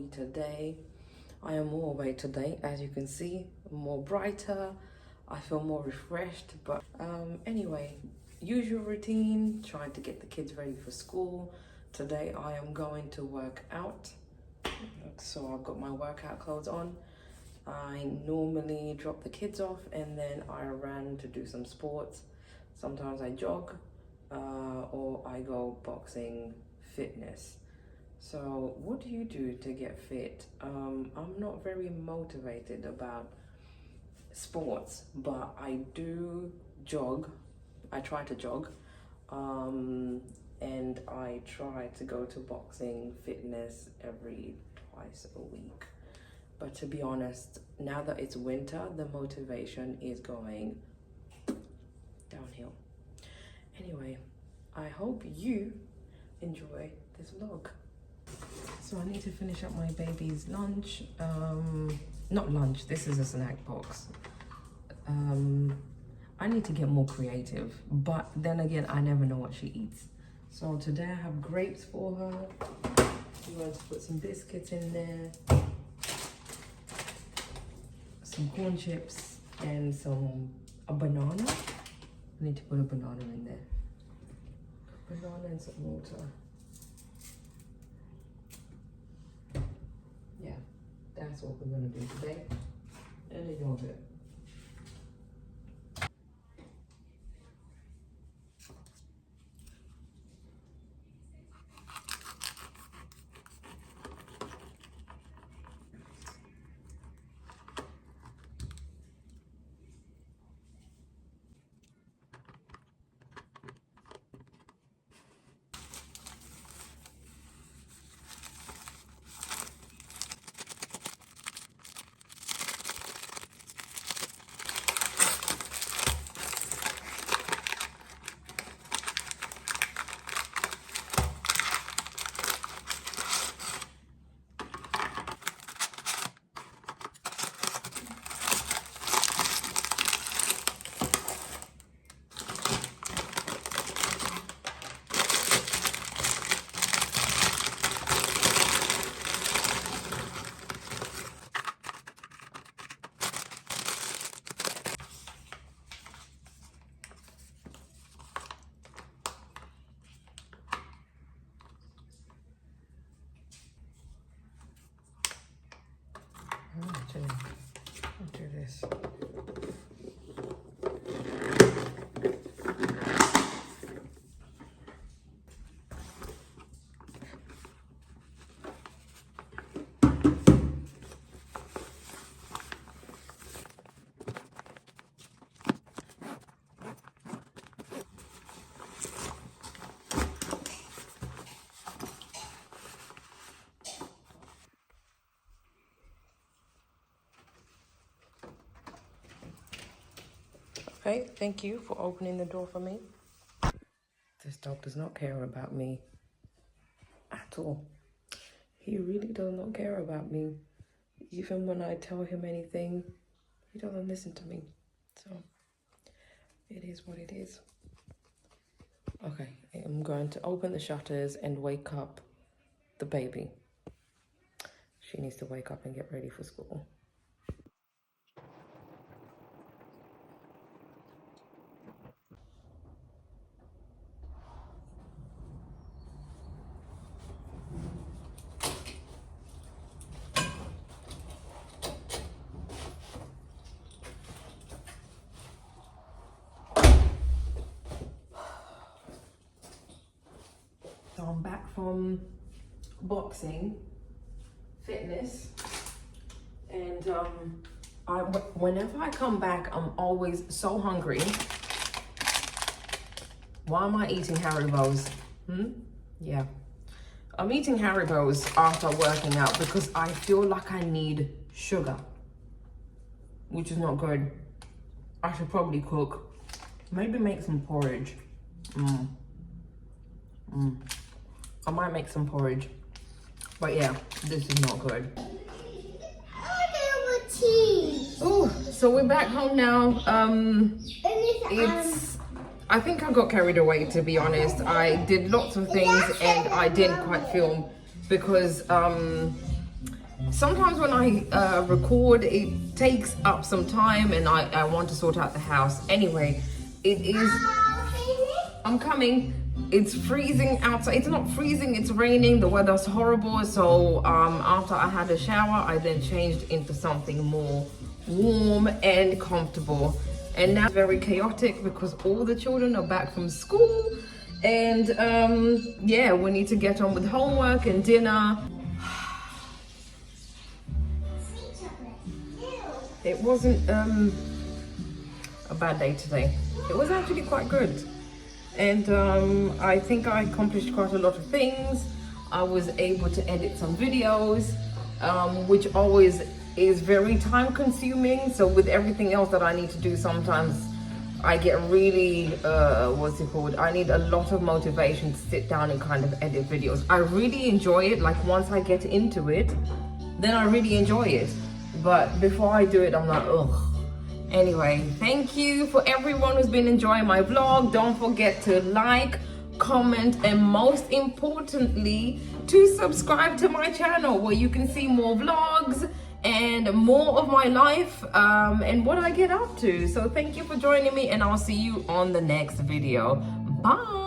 you today? I am more awake today, as you can see, more brighter. I feel more refreshed, but anyway, usual routine, trying to get the kids ready for school. Today I am going to work out, so I've got my workout clothes on. I normally drop the kids off and then I run to do some sports. Sometimes I jog or I go boxing, fitness. So what do you do to get fit? I'm not very motivated about sports, but I do jog. I try to jog, and I try to go to boxing, fitness every twice a week. But to be honest, now that it's winter, the motivation is going downhill. Anyway, I hope you enjoy this vlog. So I need to finish up my baby's lunch. Not lunch, this is a snack box. I need to get more creative, but then again, I never know what she eats. So today I have grapes for her. I'm going to put some biscuits in there, some corn chips, and a banana. I need to put a banana in there. A banana and some water. Yeah, that's what we're gonna do today. And a yogurt. I'll do this. Okay, thank you for opening the door for me. This dog does not care about me at all. He really does not care about me. Even when I tell him anything, he doesn't listen to me. So, it is what it is. Okay, I'm going to open the shutters and wake up the baby. She needs to wake up and get ready for school. So I'm back from boxing, fitness, and whenever I come back, I'm always so hungry. Why am I eating Haribos? Yeah. I'm eating Haribos after working out because I feel like I need sugar, which is not good. I should probably cook. Maybe make some porridge. I might make some porridge. But yeah, this is not good. Oh, so we're back home now. I think I got carried away, to be honest. I did lots of things and I didn't quite film because sometimes when I record, it takes up some time, and I want to sort out the house. Anyway, it is, I'm coming. It's freezing outside. It's not freezing, it's raining. The weather's horrible. So after I had a shower, I then changed into something more warm and comfortable. And now it's very chaotic because all the children are back from school. And yeah, we need to get on with homework and dinner. It wasn't a bad day today. It was actually quite good. And I think I accomplished quite a lot of things. I was able to edit some videos, which always is very time consuming. So with everything else that I need to do, sometimes I get really, what's it called? I need a lot of motivation to sit down and kind of edit videos. I really enjoy it. Like once I get into it, then I really enjoy it. But before I do it, I'm like, ugh. Anyway, thank you for everyone who's been enjoying my vlog. Don't forget to like, comment, and most importantly, to subscribe to my channel where you can see more vlogs and more of my life and what I get up to. So thank you for joining me, and I'll see you on the next video. Bye.